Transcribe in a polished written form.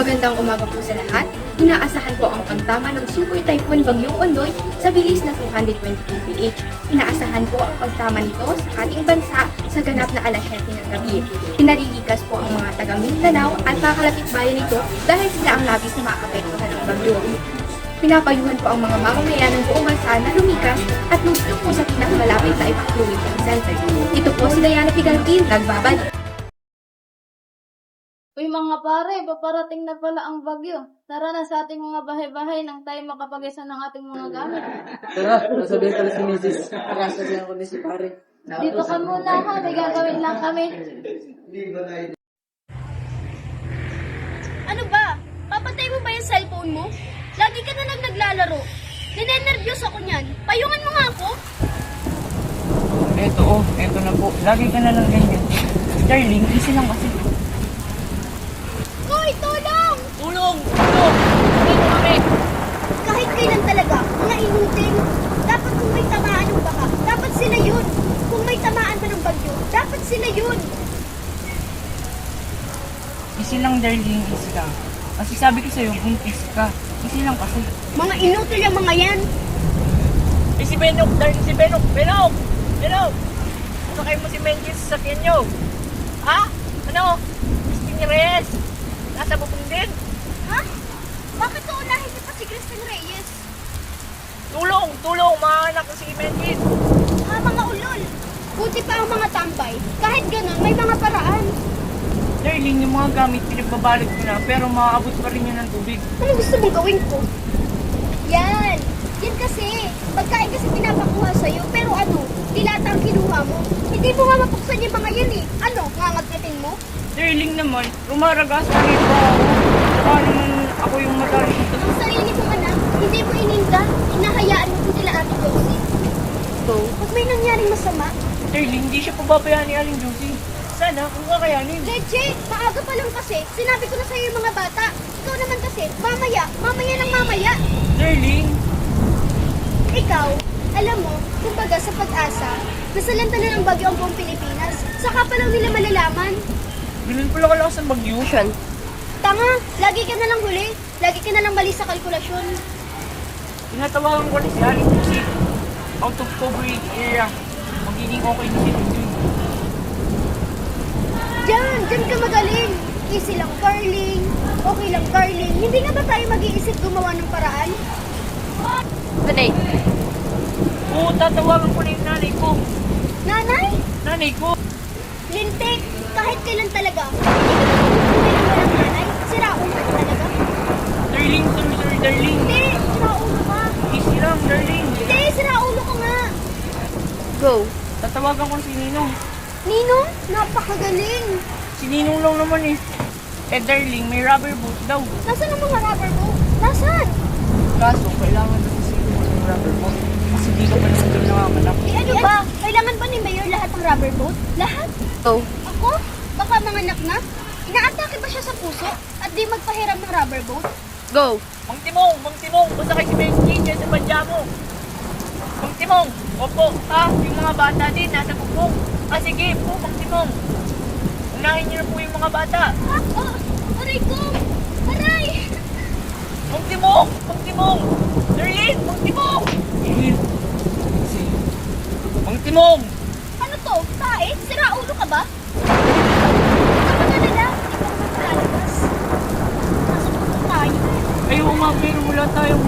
Magandang umaga po sa lahat. Inaasahan po ang pagtama ng Super Typhoon Bagyong Ondoy sa bilis na 222 pH. Inaasahan po ang pagtama nito sa ating bansa sa ganap na alas 7 ng gabi. Pinalilikas po ang mga taga Mindanao at kakalapit bayan nito dahil sila ang labis na maapektuhan ng bagyo. Pinapayuhan po ang mga mamamayan ng buong bansa na lumikas at lumulong po sa pinakamalapit na evacuation center. Ito po si Diana Pigantin, nagbabalik. Uy mga pare, paparating na pala ang bagyo. Tara na sa ating mga bahay-bahay nang tayo makapag-isa ng ating mga gamit. Tara, nasabihin pala si Mrs. Nakasasyan ko ni si pare. Dito ka muna ha, may gagawin lang kami. Ano ba? Papatay mo ba yung cellphone mo? Lagi ka na lang naglalaro. Ninenervyos ako niyan. Payungan mo nga ako. Eto na po. Lagi ka na lang ganyan. Darling, easy lang kasi. Hoy, tulong! Tulong! Dito kami! Kahit kailan talaga, mga inutil. Dapat kung may tamaan ng baka, dapat sila yun. Kung may tamaan ba ng bagyo, dapat sila yun. Easy lang, darling. Easy lang. Kasi sabi ko sa'yo, buntis ka. Easy lang kasi. Mga inutil yung mga yan. Si Benok, darling, si Benok! Benok! Benok! Sakay mo si Menjis sa sakyan nyo. Ha? Ano? Christine Reyes? Nasa bubong din? Ha? Bakit uunahin niyo pa si Christine Reyes? Tulong! Tulong! Mga anak ko si Menjis! Ha, mga ulol. Buti pa ang mga tambay. Kahit ganun, may mga paraan. Darling, yung mga gamit pinagbabalot ko na pero maaabot pa rin yun ng tubig. Ano gusto mong gawin ko? Yan! Yan kasi, pagkain kasi pinapakuha sa'yo, pero ano, dilata ang kinuha mo. Hindi mo nga mapuksan yung mga yan eh. Ano, ngangagkatin mo? Darling naman, rumaragas pa rin pa ako. Saka naman ako yung madali dito. Ang sarili mong anak, hindi mo ininda, hinahayaan mo nila Ate Josie. So, Pag may nangyaring masama, Darling, hindi siya pababayaan ni Aling Josie. Sana, kung kakayanin. legit, maaga pa lang kasi, sinabi ko na sa'yo yung mga bata. Ikaw naman kasi, mamaya ng mamaya. Darling, Ikaw, alam mo, kumbaga sa pag-asa, nasalantala ng bagyo ang buong Pilipinas. Saka pa lang nila malalaman. ganun pala kalakas ang bagyo. Tanga, lagi ka na lang huli. Lagi ka na lang mali sa kalkulasyon. Tinatawagan ko na si Aling Josie. Out of coverage area. Magiging okay na si Josie. Diyan ka magaling. Easy lang, darling. Okay lang, darling. Hindi nga ba tayo mag-iisip gumawa ng paraan? Nanay? Oo, tatawagan ko na yung nanay ko. Nanay? Nanay ko. Lintik, kahit kailan talaga. Hindi ka naman walang nanay. Siraulo ka talaga. Darling, sorry, darling. Hindi, siraulo ka. Easy lang, darling. Hindi, siraulo ka nga. Go. Tatawagan ko si Ninong. Ninong, napakagaling. Si Ninong lang naman eh. Eh, darling, may rubber boat daw. Nasaan ang mga rubber boat? Nasaan? Kaso, kailangan na kasi yung rubber boat. Kasi di ka pa naman doon nanganganak. Eh ano ba? Kailangan ba ni Mayor lahat ng rubber boat? Lahat? So, Ako? Baka mga nakna? Inaatake ba siya sa puso at di magpahiram ng rubber boat? go. Mang Timong, basta kay si Benji dyan sa badya mo. Mang Timong, opo, ha? Yung mga bata din, nasa bubong. Ah, sige po, Mang Timong. Unahin niyo na po yung mga bata. Ah, oh, aray ko! Aray! Mang Timong! Darlene, Mang Timong! Mang Timong! Ano to? Tae? Sira ulo ka ba? Huwag ka magalala. Ikaw na lalabas. Pasok na tayo. Ay, oo nga, pero wala tayong